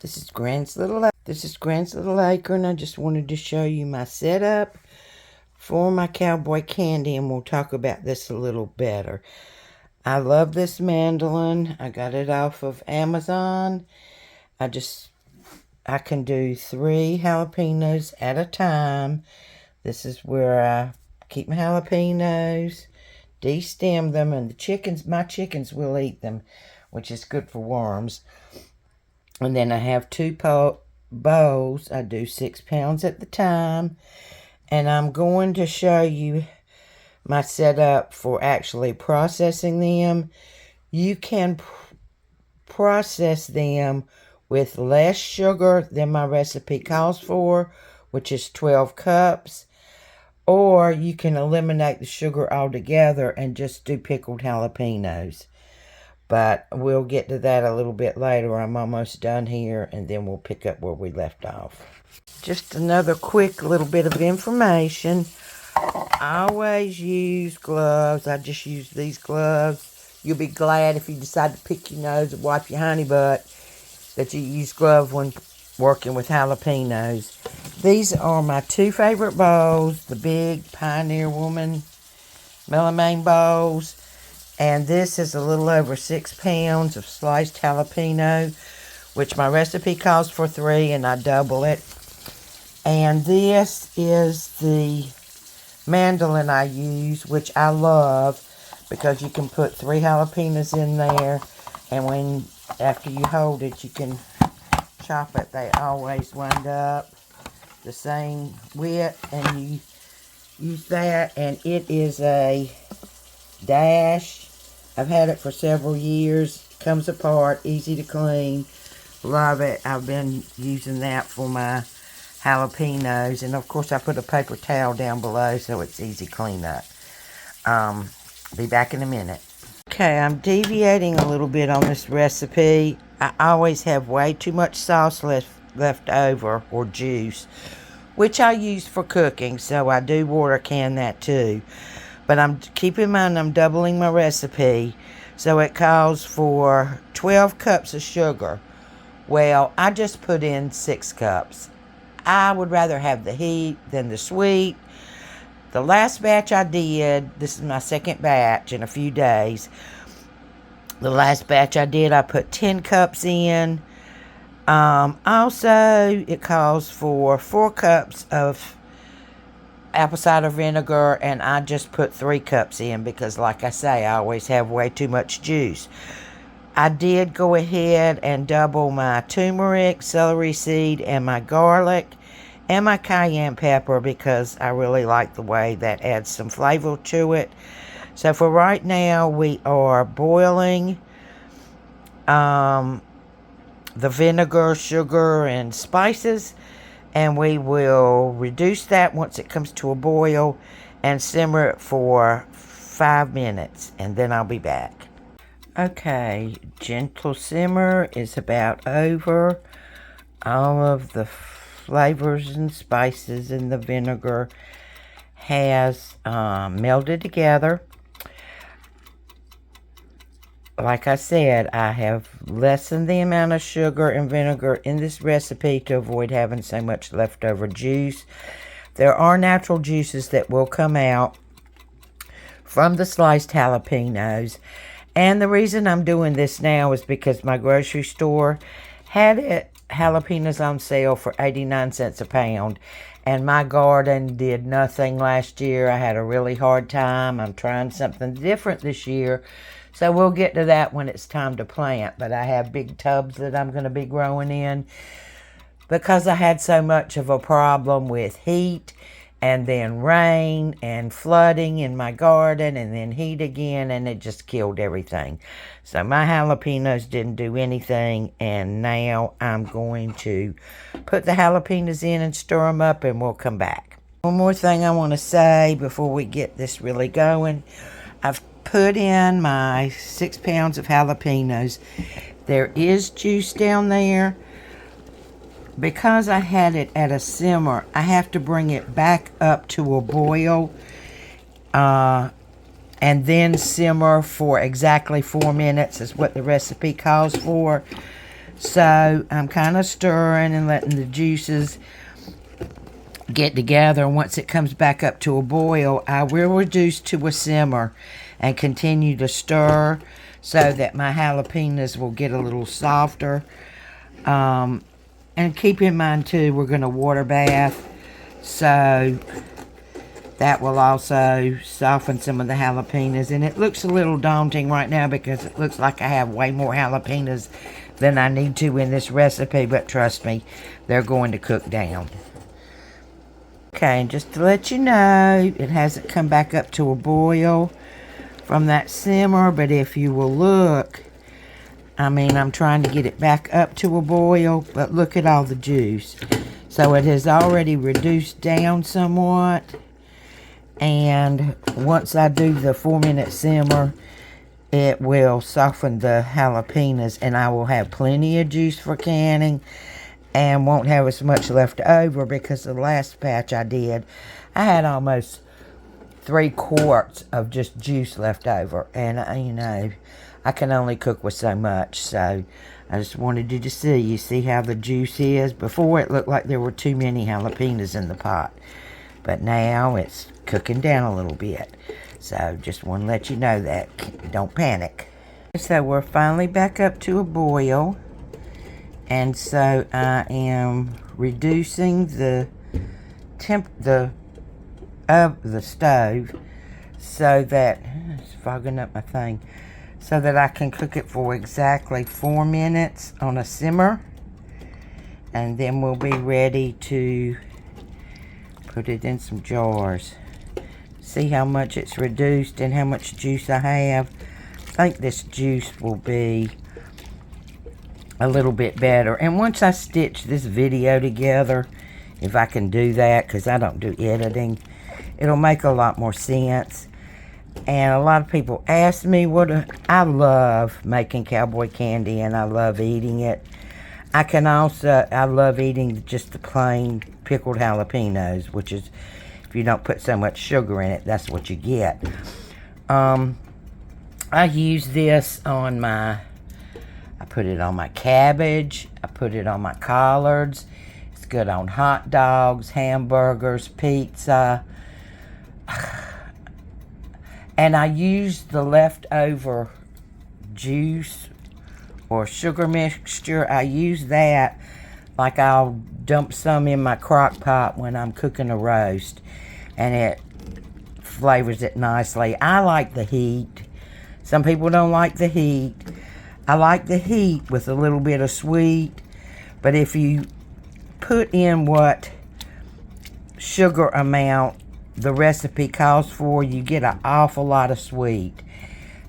This is Grant's little acre, and I just wanted to show you my setup for my Cowboy candy, and we'll talk about this a little better. I love this mandolin. I got it off of Amazon. I can do 3 jalapenos at a time. This is where I keep my jalapenos, de-stem them, and my chickens will eat them, which is good for worms. And then I have 2 bowls. I do 6 pounds at the time. And I'm going to show you my setup for actually processing them. You can process them with less sugar than my recipe calls for, which is 12 cups. Or you can eliminate the sugar altogether and just do pickled jalapenos. But we'll get to that a little bit later. I'm almost done here, and then we'll pick up where we left off. Just another quick little bit of information. I always use gloves. I just use these gloves. You'll be glad if you decide to pick your nose and wipe your honey butt that you use gloves when working with jalapenos. These are my 2 favorite bowls, the big Pioneer Woman melamine bowls. And this is a little over 6 pounds of sliced jalapeno, which my recipe calls for 3, and I double it. And this is the mandolin I use, which I love, because you can put 3 jalapenos in there, and after you hold it, you can chop it. They always wind up the same width, and you use that, and it is a dash. I've had it for several years. Comes apart, easy to clean. Love it. I've been using that for my jalapenos, and of course I put a paper towel down below so it's easy cleanup. Be back in a minute. Okay, I'm deviating a little bit on this recipe. I always have way too much sauce left over, or juice, which I use for cooking, so I do water can that too. But keep in mind I'm doubling my recipe, so it calls for 12 cups of sugar. Well, I just put in 6 cups. I would rather have the heat than the sweet. The last batch I did, this is my second batch in a few days. The last batch I did, I put 10 cups in. Also, it calls for 4 cups of apple cider vinegar, and I just put 3 cups in because, like I say, I always have way too much juice. I did go ahead and double my turmeric, celery seed, and my garlic, and my cayenne pepper, because I really like the way that adds some flavor to it. So for right now, we are boiling the vinegar, sugar, and spices. And we will reduce that once it comes to a boil and simmer it for 5 minutes, and then I'll be back. Okay, gentle simmer is about over. All of the flavors and spices in the vinegar has melded together. Like I said, I have lessened the amount of sugar and vinegar in this recipe to avoid having so much leftover juice. There are natural juices that will come out from the sliced jalapenos. And the reason I'm doing this now is because my grocery store had jalapenos on sale for 89 cents a pound. And my garden did nothing last year. I had a really hard time. I'm trying something different this year. So we'll get to that when it's time to plant. But I have big tubs that I'm going to be growing in, because I had so much of a problem with heat, and then rain and flooding in my garden, and then heat again, and it just killed everything. So my jalapenos didn't do anything, and now I'm going to put the jalapenos in and stir them up, and we'll come back. One more thing I want to say before we get this really going. I've put in my 6 pounds of jalapenos. There is juice down there. Because I had it at a simmer, I have to bring it back up to a boil and then simmer for exactly 4 minutes is what the recipe calls for. So I'm kind of stirring and letting the juices get together. Once it comes back up to a boil, I will reduce to a simmer and continue to stir so that my jalapenos will get a little softer. And keep in mind too, we're going to water bath, so that will also soften some of the jalapenos. And it looks a little daunting right now because it looks like I have way more jalapenos than I need to in this recipe, but trust me, they're going to cook down. Okay, and just to let you know, it hasn't come back up to a boil from that simmer, but if you will look, I mean, I'm trying to get it back up to a boil, but look at all the juice. So it has already reduced down somewhat, and once I do the 4-minute simmer, it will soften the jalapenos, and I will have plenty of juice for canning and won't have as much left over, because the last batch I did, I had almost 3 quarts of just juice left over, and you know, I can only cook with so much. So I just wanted you to see how the juice is. Before, it looked like there were too many jalapenos in the pot, but now it's cooking down a little bit. So just want to let you know that. Don't panic. So we're finally back up to a boil, and so I am reducing the temp of the stove so that it's fogging up my thing, so that I can cook it for exactly 4 minutes on a simmer, and then we'll be ready to put it in some jars. See how much it's reduced and how much juice I have. I think this juice will be a little bit better. And once I stitch this video together, if I can do that, because I don't do editing, it'll make a lot more sense. And a lot of people ask me I love making cowboy candy, and I love eating it. I love eating just the plain pickled jalapenos, which is, if you don't put so much sugar in it, that's what you get. I use this on I put it on my cabbage, I put it on my collards. It's good on hot dogs, hamburgers, pizza. And I use the leftover juice or sugar mixture. I use that, like I'll dump some in my crock pot when I'm cooking a roast, and it flavors it nicely. I like the heat. Some people don't like the heat. I like the heat with a little bit of sweet, but if you put in what sugar amount the recipe calls for, you get an awful lot of sweet.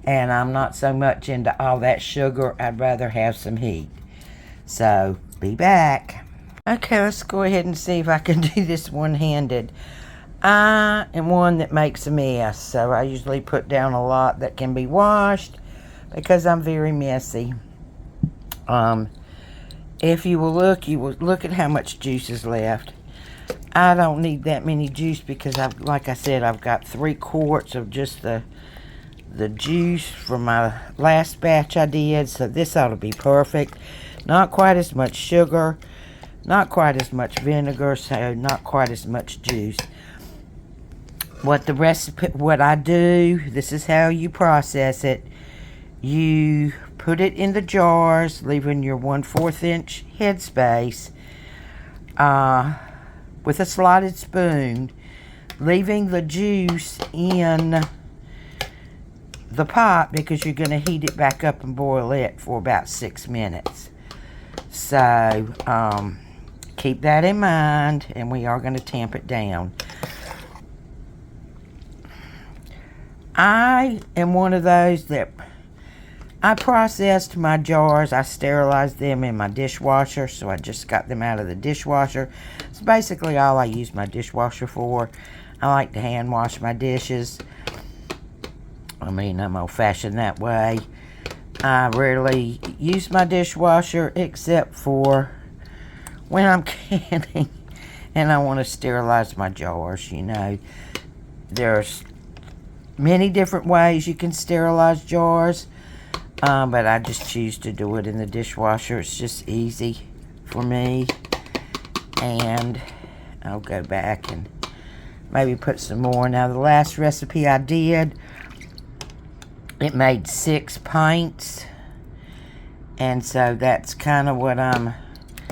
And I'm not so much into all that sugar. I'd rather have some heat. So, be back. Okay, let's go ahead and see if I can do this one-handed. I am one that makes a mess, so I usually put down a lot that can be washed because I'm very messy. If you will look at how much juice is left. I don't need that many juice because like I said, I've got 3 quarts of just the juice from my last batch I did, so this ought to be perfect. Not quite as much sugar, not quite as much vinegar, so not quite as much juice. What I do, this is how you process it. You put it in the jars, leaving your 1/4 inch headspace, with a slotted spoon, leaving the juice in the pot because you're going to heat it back up and boil it for about 6 minutes. So keep that in mind, and we are going to tamp it down. I am one of those that I processed my jars. I sterilized them in my dishwasher, so I just got them out of the dishwasher. It's basically all I use my dishwasher for. I like to hand wash my dishes. I mean, I'm old-fashioned that way. I rarely use my dishwasher except for when I'm canning and I want to sterilize my jars. You know, there's many different ways you can sterilize jars. But I just choose to do it in the dishwasher. It's just easy for me. And I'll go back and maybe put some more. Now, the last recipe I did, it made 6 pints. And so that's kind of what I'm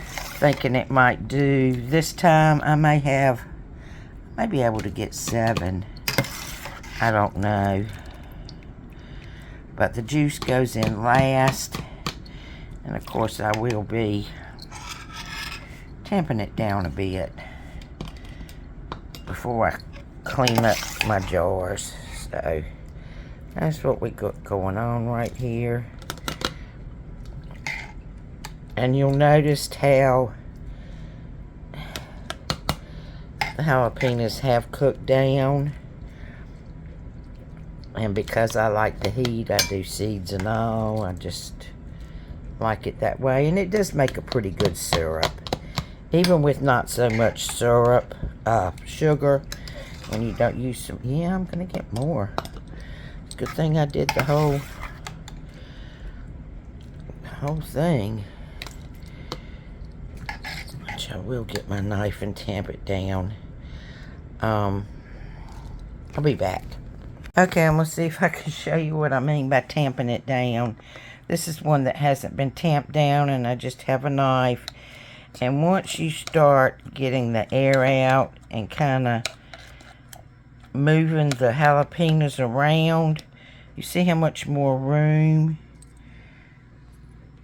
thinking it might do. This time I may be able to get 7. I don't know. But the juice goes in last. And of course I will be tamping it down a bit before I clean up my jars. So that's what we got going on right here. And you'll notice how the jalapenos have cooked down. And because I like the heat, I do seeds and all. I just like it that way. And it does make a pretty good syrup. Even with not so much syrup, sugar, when you don't use some. Yeah, I'm going to get more. It's a good thing I did the whole thing. Which I will get my knife and tamp it down. I'll be back. Okay, I'm going to see if I can show you what I mean by tamping it down. This is one that hasn't been tamped down, and I just have a knife. And once you start getting the air out and kind of moving the jalapenos around, you see how much more room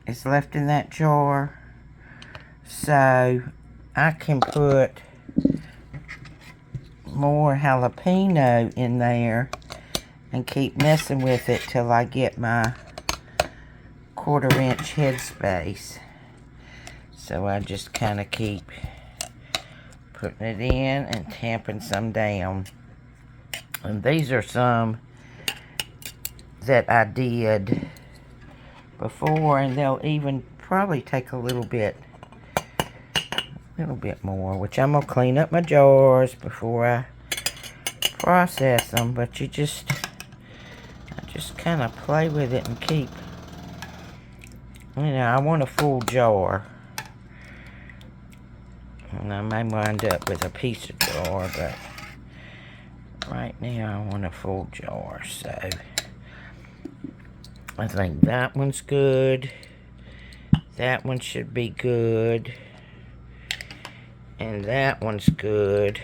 is left in that jar? So I can put more jalapeno in there and keep messing with it till I get my 1/4 inch headspace. So I just kind of keep putting it in and tamping some down. And these are some that I did before, and they'll even probably take a little bit more, which I'm gonna clean up my jars before I process them. But I just kind of play with it and keep, I want a full jar. And I may wind up with a piece of jar, but right now I want a full jar. So I think that one's good. That one should be good. And that one's good.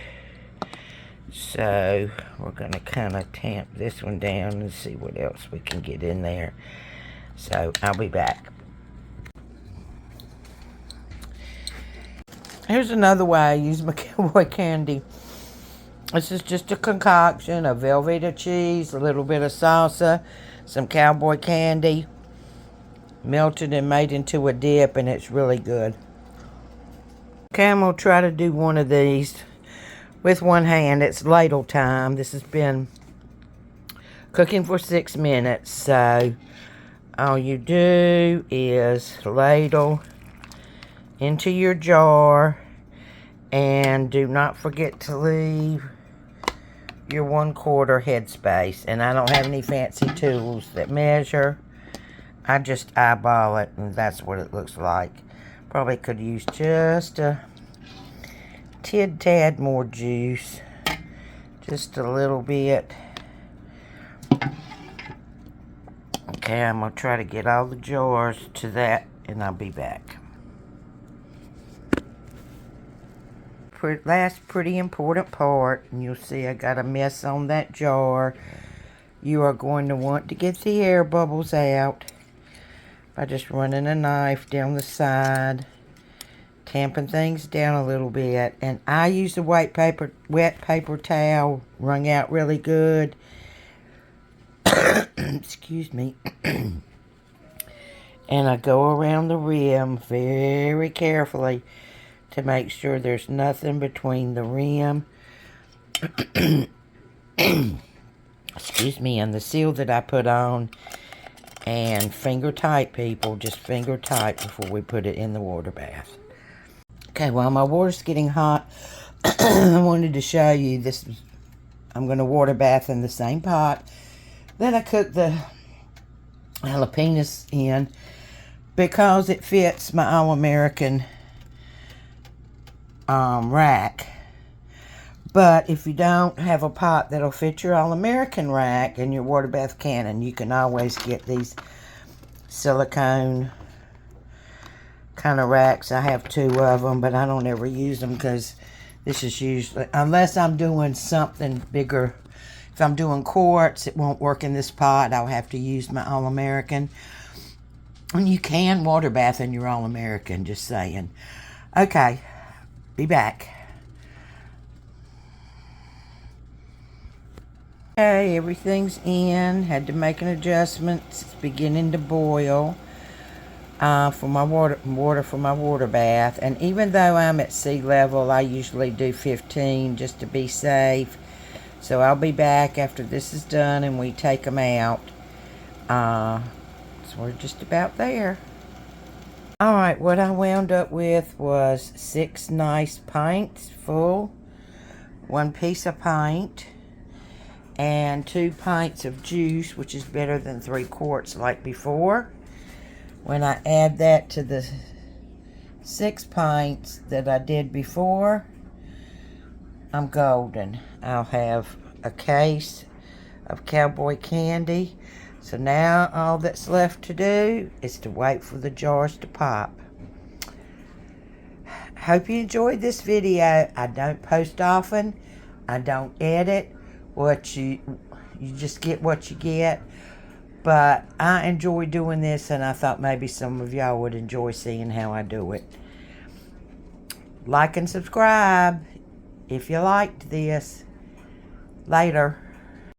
So we're going to kind of tamp this one down and see what else we can get in there. So I'll be back. Here's another way I use my Cowboy candy. This is just a concoction of Velveeta cheese, a little bit of salsa, some Cowboy candy, melted and made into a dip, and it's really good. Okay, I'm going to try to do one of these with one hand. It's ladle time. This has been cooking for 6 minutes, so all you do is ladle into your jar, and do not forget to leave your 1/4 headspace. And I don't have any fancy tools that measure. I just eyeball it, and that's what it looks like. Probably could use just a tad more juice, just a little bit. Okay, I'm gonna try to get all the jars to that, and I'll be back. Last pretty important part, and you'll see I got a mess on that jar. You are going to want to get the air bubbles out by just running a knife down the side, tamping things down a little bit. And I use the wet paper towel, wrung out really good. Excuse me. And I go around the rim very carefully to make sure there's nothing between the rim excuse me, and the seal that I put on. And finger tight, people, just finger tight before we put it in the water bath. Okay, while my water's getting hot, I wanted to show you this. I'm going to water bath in the same pot that I cooked the jalapenos in because it fits my All-American rack. But if you don't have a pot that'll fit your All-American rack and your water bath cannon, you can always get these silicone kind of racks. I have 2 of them, but I don't ever use them because this is usually, unless I'm doing something bigger. If I'm doing quartz, it won't work in this pot. I'll have to use my All-American. And you can water bath in your All-American, just saying. Okay, be back. Okay, everything's in. Had to make an adjustment. It's beginning to boil for my water for my water bath. And even though I'm at sea level, I usually do 15 just to be safe. So I'll be back after this is done and we take them out. So we're just about there. Alright, what I wound up with was 6 nice pints full, 1 piece of pint, and 2 pints of juice, which is better than 3 quarts like before. When I add that to the 6 pints that I did before, I'm golden. I'll have a case of Cowboy candy. So now all that's left to do is to wait for the jars to pop. Hope you enjoyed this video. I don't post often. I don't edit. You just get what you get. But I enjoy doing this, and I thought maybe some of y'all would enjoy seeing how I do it. Like and subscribe if you liked this. Later.